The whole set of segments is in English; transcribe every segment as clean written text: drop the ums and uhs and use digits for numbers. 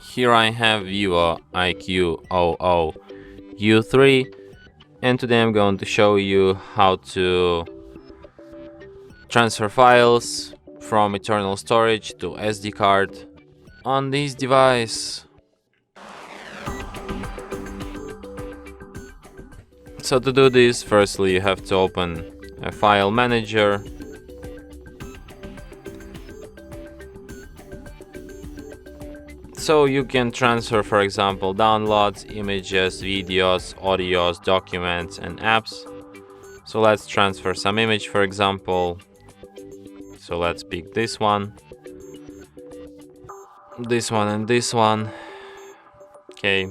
Here I have VIVO IQOO U3, and today I'm going to show you how to transfer files from internal storage to SD card on this device. So to do this, firstly you have to open a file manager. So you can transfer, for example, downloads, images, videos, audios, documents, and apps. So let's transfer some image, for example. So let's pick this one, and this one. Okay.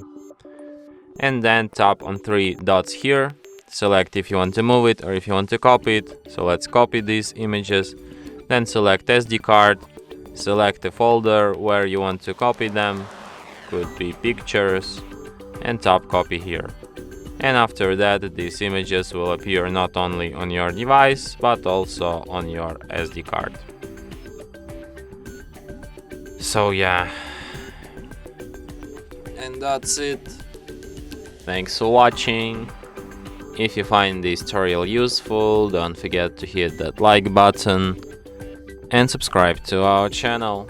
And then tap on three dots here. Select if you want to move it or if you want to copy it. So let's copy these images. Then select SD card. Select the folder where you want to copy them. Could be pictures. And tap copy here. And after that, these images will appear not only on your device, but also on your SD card. So yeah. And that's it. Thanks for watching. If you find this tutorial useful, don't forget to hit that like button and subscribe to our channel.